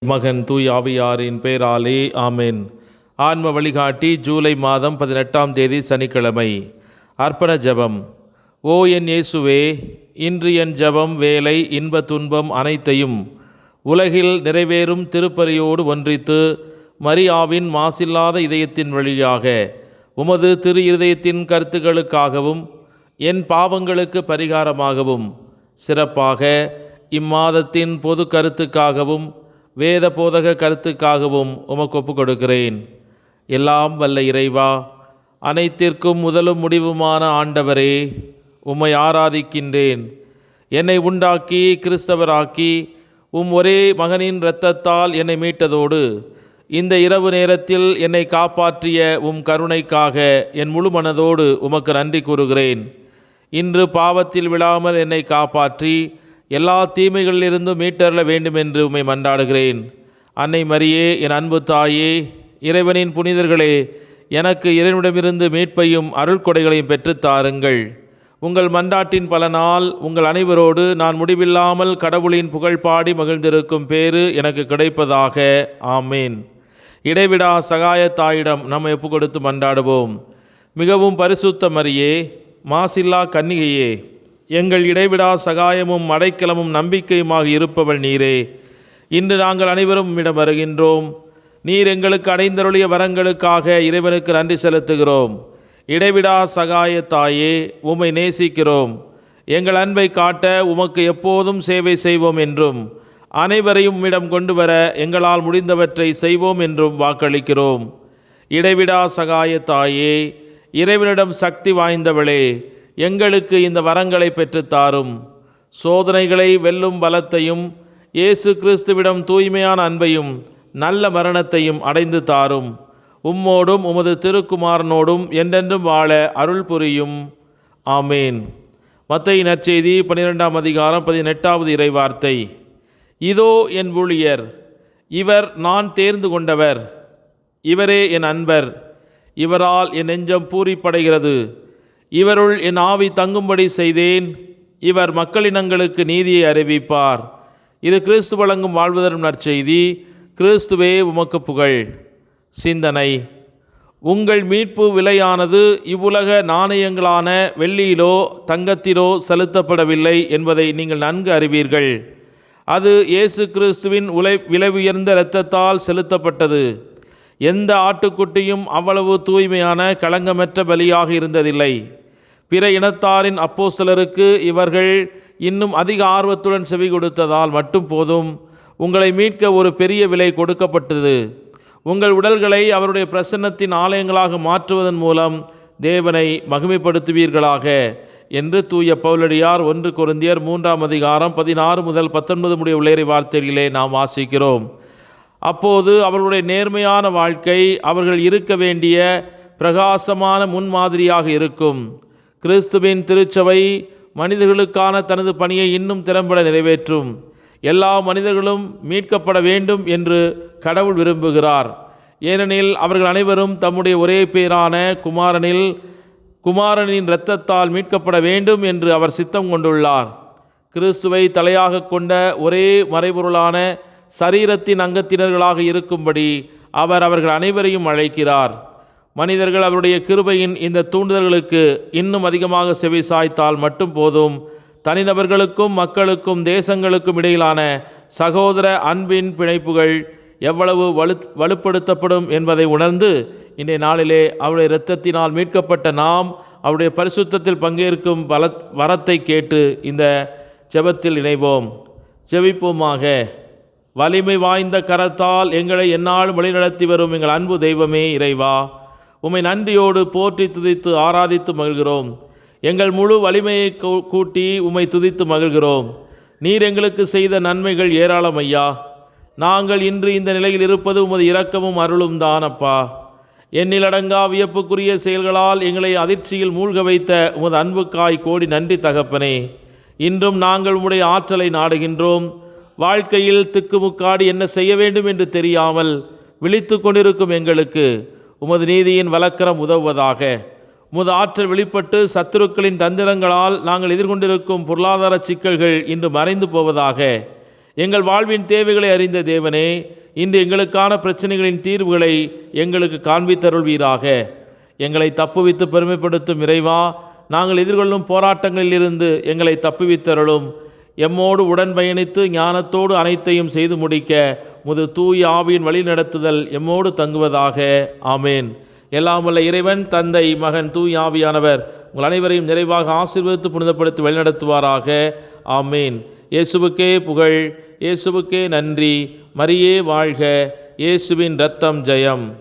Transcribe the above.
மகன் தூய் ஆவியாரின் பெயராலே ஆமென். ஆன்ம வழிகாட்டி ஜூலை மாதம் 18ஆம் தேதி சனிக்கிழமை. அர்ப்பண ஜெபம். ஓ என் இயேசுவே, இன்று என் ஜெபம், வேலை, இன்ப துன்பம் அனைத்தையும் உலகில் நிறைவேறும் திருப்பலியோடு ஒன்றித்து மரியாவின் மாசில்லாத இதயத்தின் வழியாக உமது திரு இருதயத்தின் கருத்துக்களுக்காகவும் என் பாவங்களுக்கு பரிகாரமாகவும் சிறப்பாக இம்மாதத்தின் பொது கருத்துக்காகவும் வேத போதக கருத்துக்காகவும் உமக்கு ஒப்பு கொடுக்கிறேன். எல்லாம் வல்ல இறைவா, அனைத்திற்கும் முதலும் முடிவுமான ஆண்டவரே, உம்மை ஆராதிக்கின்றேன். என்னை உண்டாக்கி கிறிஸ்தவராக்கி ஒரே மகனின் இரத்தத்தால் என்னை மீட்டதோடு இந்த இரவு நேரத்தில் என்னை காப்பாற்றிய கருணைக்காக என் முழு மனதோடு உமக்கு நன்றி கூறுகிறேன். இன்று பாவத்தில் விழாமல் என்னை காப்பாற்றி எல்லா தீமைகளிலிருந்தும் மீட்டருள வேண்டுமென்று உம்மை மன்றாடுகிறேன். அன்னை மரியே, என் அன்பு தாயே, இறைவனின் புனிதர்களே, எனக்கு இறைவனிடமிருந்து மீட்பையும் அருள் கொடைகளையும் பெற்றுத்தாருங்கள். உங்கள் மன்றாட்டின் பலனால் உங்கள் அனைவரோடு நான் முடிவில்லாமல் கடவுளின் புகழ் பாடி மகிழ்ந்திருக்கும் பேறு எனக்கு கிடைப்பதாக. ஆமேன். இடைவிடா சகாய தாயிடம் நம்மை ஒப்பு கொடுத்து மன்றாடுவோம். மிகவும் பரிசுத்த மரியே, மாசில்லா கன்னிகையே, எங்கள் இடைவிடா சகாயமும் அடைக்கலமும் நம்பிக்கையுமாக இருப்பவள் நீரே. இன்று நாங்கள் அனைவரும் உம்மிடம் வருகின்றோம். நீர் எங்களுக்கு அடைந்தருளிய வரங்களுக்காக இறைவனுக்கு நன்றி செலுத்துகிறோம். இடைவிடா சகாய தாயே, உம்மை நேசிக்கிறோம். எங்கள் அன்பை காட்ட உமக்கு எப்போதும் சேவை செய்வோம் என்றும் அனைவரையும் உம்மிடம் கொண்டு வர எங்களால் முடிந்தவற்றை செய்வோம் என்றும் வாக்களிக்கிறோம். இடைவிடா சகாய தாயே, இறைவனிடம் சக்தி வாய்ந்தவளே, எங்களுக்கு இந்த வரங்களை பெற்றுத்தாரும். சோதனைகளை வெல்லும் பலத்தையும் இயேசு கிறிஸ்துவிடம் தூய்மையான அன்பையும் நல்ல மரணத்தையும் அடைந்து தாரும். உம்மோடும் உமது திருக்குமாரனோடும் என்றென்றும் வாழ அருள் புரியும். ஆமேன். மத்தேயு நற்செய்தி 12ஆம் அதிகாரம் 18வது இறைவார்த்தை. இதோ என் ஊழியர், இவர் நான் தேர்ந்து கொண்டவர், இவரே என் அன்பர், இவரால் என் நெஞ்சம் பூரிப்படைகிறது. இவருள் என் ஆவி தங்கும்படி செய்தேன். இவர் மக்களினங்களுக்கு நீதியை அறிவிப்பார். இது கிறிஸ்து வழங்கும் வாழ்வுதரும் நற்செய்தி. கிறிஸ்துவே உமக்கு புகழ். சிந்தனை. உங்கள் மீட்பு விலையானது இவ்வுலக நாணயங்களான வெள்ளியிலோ தங்கத்திலோ செலுத்தப்படவில்லை என்பதை நீங்கள் நன்கு அறிவீர்கள். அது இயேசு கிறிஸ்துவின் விலை உயர்ந்த இரத்தத்தால் செலுத்தப்பட்டது. எந்த ஆட்டுக்குட்டியும் அவ்வளவு தூய்மையான களங்கமற்ற பலியாக இருந்ததில்லை. பிற இனத்தாரின் அப்போஸ்தலருக்கு இவர்கள் இன்னும் அதிக ஆர்வத்துடன் செவி கொடுத்ததால் மட்டும் போதும். உங்களை மீட்க ஒரு பெரிய விலை கொடுக்கப்பட்டது. உங்கள் உடல்களை அவருடைய பிரசன்னத்தின் ஆலயங்களாக மாற்றுவதன் மூலம் தேவனை மகிமைப்படுத்துவீர்களாக என்று தூய பவுலடியார் 1 கொரிந்தியர் 3ஆம் அதிகாரம் 16 முதல் 19 முடிய உள்ள வார்த்தைகளிலே நாம் வாசிக்கிறோம். அப்போது அவர்களுடைய நேர்மையான வாழ்க்கை அவர்கள் இருக்க வேண்டிய பிரகாசமான முன்மாதிரியாக இருக்கும். கிறிஸ்துவின் திருச்சபை மனிதர்களுக்கான தனது பணியை இன்னும் திறம்பட நிறைவேற்றும். எல்லா மனிதர்களும் மீட்கப்பட வேண்டும் என்று கடவுள் விரும்புகிறார். ஏனெனில் அவர்கள் அனைவரும் தம்முடைய ஒரே பேரான குமாரனின் இரத்தத்தால் மீட்கப்பட வேண்டும் என்று அவர் சித்தம் கொண்டுள்ளார். கிறிஸ்துவை தலையாக கொண்ட ஒரே மறைபொருளான சரீரத்தின் அங்கத்தினர்களாக இருக்கும்படி அவர்கள் அனைவரையும் அழைக்கிறார். மனிதர்கள் அவருடைய கிருபையின் இந்த தூண்டுதல்களுக்கு இன்னும் அதிகமாக செவி சாய்த்தால் மட்டும் போதும். தனிநபர்களுக்கும் மக்களுக்கும் தேசங்களுக்கும் இடையிலான சகோதர அன்பின் பிணைப்புகள் எவ்வளவு வலுப்படுத்தப்படும் என்பதை உணர்ந்து இன்றைய நாளிலே அவருடைய இரத்தத்தினால் மீட்கப்பட்ட நாம் அவருடைய பரிசுத்தத்தில் பங்கேற்கும் வரத்தை கேட்டு இந்த ஜெபத்தில் இணைவோம். ஜெபிப்போமாக. வலிமை வாய்ந்த கரத்தால் எங்களை எந்நாளும் வழிநடத்தி வரும் எங்கள் அன்பு தெய்வமே இறைவா, உம்மை நன்றியோடு போற்றி துதித்து ஆராதித்து மகிழ்கிறோம். எங்கள் முழு வலிமையை கூட்டி உம்மை துதித்து மகிழ்கிறோம். நீர் எங்களுக்கு செய்த நன்மைகள் ஏராளம் ஐயா. நாங்கள் இன்று இந்த நிலையில் இருப்பது உமது இரக்கமும் அருளும் தான் அப்பா. எண்ணிலடங்கா வியப்புக்குரிய செயல்களால் எங்களை அதிர்ச்சியில் மூழ்க வைத்த உமது அன்புக்காய் கோடி நன்றி தகப்பனே. இன்றும் நாங்கள் உம்முடைய ஆற்றலை நாடுகின்றோம். வாழ்க்கையில் திக்குமுக்காடி என்ன செய்ய வேண்டும் என்று தெரியாமல் விழித்து கொண்டிருக்கும் எங்களுக்கு உமது நீதியின் வலக்கரம் உதவுவதாக. உமது ஆற்றல் வெளிப்பட்டு சத்துருக்களின் தந்திரங்களால் நாங்கள் எதிர்கொண்டிருக்கும் பொருளாதார சிக்கல்கள் இன்று மறைந்து போவதாக. எங்கள் வாழ்வின் தேவைகளை அறிந்த தேவனே, இன்று எங்களுக்கான பிரச்சனைகளின் தீர்வுகளை எங்களுக்கு காண்பித்தருள்வீராக. எங்களை தப்புவித்து பெருமைப்படுத்தும் இறைவா, நாங்கள் எதிர்கொள்ளும் போராட்டங்களிலிருந்து எங்களை தப்புவித்தருளும். எம்மோடு உடன் பயணித்து ஞானத்தோடு அனைத்தையும் செய்து முடிக்க முது தூய ஆவியின் வழி நடத்துதல் எம்மோடு தங்குவதாக. ஆமேன். எல்லாம் வல்ல இறைவன், தந்தை, மகன், தூய ஆவியானவர் உங்கள் அனைவரையும் நிறைவாக ஆசீர்வதித்து புனிதப்படுத்தி வழிநடத்துவாராக. ஆமேன். இயேசுவுக்கே புகழ், இயேசுவுக்கே நன்றி. மரியே வாழ்க. இயேசுவின் இரத்தம் ஜெயம்.